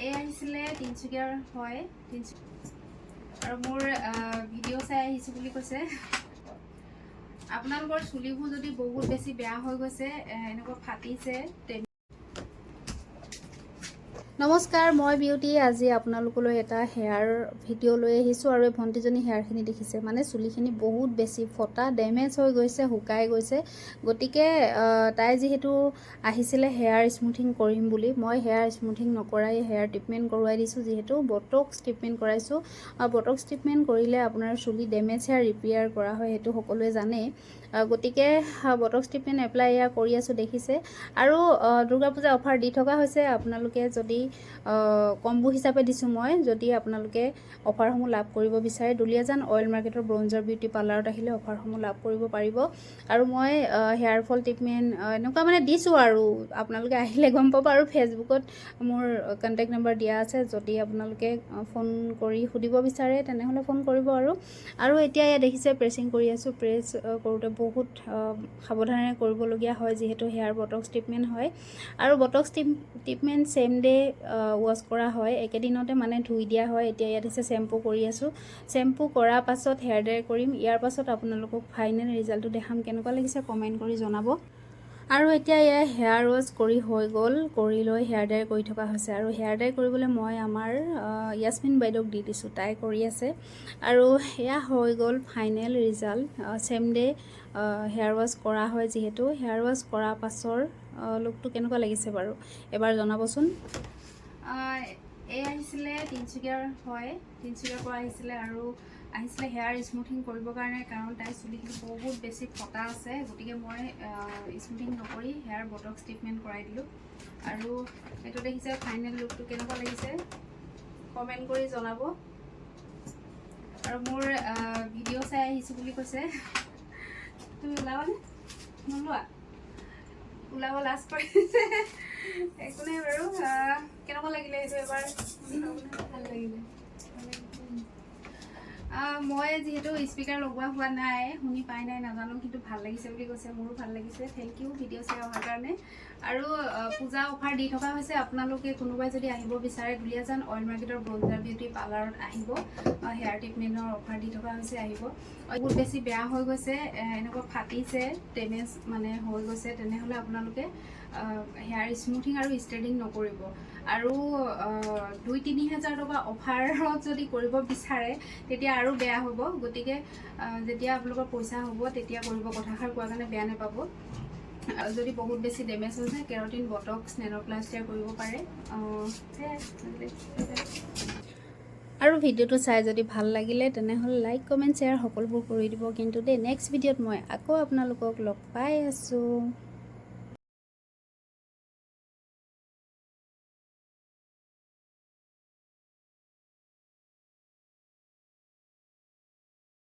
এই আহিছিলে তিনচুকীয়াৰ হয় আৰু মোৰ ভিডিঅ' চাই আহিছোঁ বুলি কৈছে। আপোনালোকৰ চুলিবোৰ যদি বহুত বেছি বেয়া হৈ গৈছে, এনেকুৱা ফাটিছে। নমস্কাৰ, মই বিউটি। আজি আপোনালোকলৈ এটা হেয়াৰ ভিডিঅ' লৈ আহিছোঁ আৰু এই ভণ্টিজনী হেয়াৰখিনি দেখিছে, মানে চুলিখিনি বহুত বেছি ফটা, ডেমেজ হৈ গৈছে, শুকাই গৈছে। গতিকে তাই যিহেতু আহিছিলে হেয়াৰ স্মুথিং কৰিম বুলি, মই হেয়াৰ স্মুথিং নকৰাই হেয়াৰ ট্ৰিটমেণ্ট কৰোৱাই দিছোঁ। যিহেতু বটক্স ট্ৰিটমেণ্ট কৰাইছোঁ, বটক্স ট্ৰিটমেণ্ট কৰিলে আপোনাৰ চুলি ডেমেজ হেয়াৰ ৰিপেয়াৰ কৰা হয়, সেইটো সকলোৱে জানেই। গতিকে বটক্স ট্ৰিটমেণ্ট এপ্লাই এয়া কৰি আছোঁ, দেখিছে। আৰু দুৰ্গা পূজা অফাৰ দি থকা হৈছে। আপোনালোকে যদি কম্বো হিচাপে দিছোঁ মই, যদি আপোনালোকে অফাৰসমূহ লাভ কৰিব বিচাৰে, দুলীয়াজান অইল মাৰ্কেটৰ ব্ৰঞ্জৰ বিউটি পাৰ্লাৰত আহিলে অফাৰসমূহ লাভ কৰিব পাৰিব। আৰু মই হেয়াৰ ফল ট্ৰিটমেণ্ট এনেকুৱা মানে দিছোঁ, আৰু আপোনালোকে আহিলে গম পাব। আৰু ফেচবুকত মোৰ কণ্টেক্ট নম্বৰ দিয়া আছে, যদি আপোনালোকে ফোন কৰি সুধিব বিচাৰে তেনেহ'লে ফোন কৰিব। আৰু এতিয়া এয়া দেখিছে প্ৰেছিং কৰি আছোঁ। প্ৰেছ কৰোঁতে বহুত সাৱধানেৰে কৰিবলগীয়া হয়, যিহেতু হেয়াৰ বটক্স ট্ৰিটমেণ্ট হয়। আৰু Botox treatment same day wash কৰা হয়, একেদিনতে মানে ধুই দিয়া হয়। এতিয়া ইয়াত হৈছে শ্বেম্পু কৰি আছোঁ। শ্বেম্পু কৰাৰ পাছত হেয়াৰ ড্ৰাই কৰিম। ইয়াৰ পাছত আপোনালোকক ফাইনেল ৰিজাল্টটো দেখাম। কেনেকুৱা লাগিছে কমেণ্ট কৰি জনাব। আৰু এতিয়া এয়া হেয়াৰ ৱাছ কৰি হৈ গ'ল, কৰি লৈ হেয়াৰ ড্ৰাই কৰি থকা হৈছে। আৰু হেয়াৰ ড্ৰাই কৰিবলৈ মই আমাৰ য়াস্মিন বাইদেউক দি দিছোঁ, তাই কৰি আছে। আৰু এয়া হৈ গ'ল final result. Same day hair wash কৰা হয়, যিহেতু হেয়াৰ ৱাছ কৰাৰ পাছৰ লুকটো কেনেকুৱা লাগিছে বাৰু এবাৰ জনাবচোন। এই আহিছিলে তিনচুকীয়াৰ হয়, তিনচুকীয়াৰ পৰা আহিছিলে আৰু আহিছিলে হেয়াৰ স্মুথিং কৰিবৰ কাৰণে, কাৰণ তাইৰ চুলিখিনি বহুত বেছি ফটা আছে। গতিকে মই স্মুথিং নকৰি হেয়াৰ বটক্স ট্ৰিটমেণ্ট কৰাই দিলোঁ। আৰু এইটো দেখিছে ফাইনেল লুকটো কেনেকুৱা লাগিছে কমেণ্ট কৰি জনাব। আৰু মোৰ ভিডিঅ' চাই আহিছোঁ বুলি কৈছে। তুমি ওলাবানে? নোলোৱা? ওলাব লাজ কৰিছে। একো নাই বাৰু। কেনেকুৱা লাগিলে সেইটো এবাৰ? ভাল লাগিলে। মই যিহেতু স্পীকাৰ লগোৱা হোৱা নাই, শুনি পাই নাই নাজানো, কিন্তু ভাল লাগিছে বুলি কৈছে। মোৰো ভাল লাগিছে। থেংক ইউ ভিডিঅ' চাই অহাৰ কাৰণে। আৰু পূজা অফাৰ দি থকা হৈছে। আপোনালোকে কোনোবাই যদি আহিব বিচাৰে, দুলীয়াজান অইল মাৰ্কেটৰ ব্ৰঞ্জাৰ বিউটি পাৰ্লাৰত আহিব। হেয়াৰ ট্ৰিটমেণ্টৰ অফাৰ দি থকা হৈছে, আহিব। বহুত বেছি বেয়া হৈ গৈছে, এনেকুৱা ফাটিছে, ডেমেজ মানে হৈ গৈছে, তেনেহ'লে আপোনালোকে হেয়াৰ স্মুথিং আৰু ষ্ট্ৰেইটিং নকৰিব। আৰু 2-3 হাজাৰ টকা অফাৰত যদি কৰিব বিচাৰে তেতিয়া আৰু বেয়া হ'ব। গতিকে যেতিয়া আপোনালোকৰ পইচা হ'ব তেতিয়া কৰিব। কথাষাৰ কোৱাৰ কাৰণে বেয়া নাপাব। আৰু যদি বহুত বেছি ডেমেজ হৈছে, কেৰাটিন, বটক্স, নেনোপ্লাষ্টিয়াৰ কৰিব পাৰে। আৰু ভিডিঅ'টো চাই যদি ভাল লাগিলে তেনেহ'লে লাইক, কমেণ্ট, শ্বেয়াৰ সকলোবোৰ কৰি দিব। কিন্তু নেক্সট ভিডিঅ'ত মই আকৌ আপোনালোকক লগ পাই আছোঁ।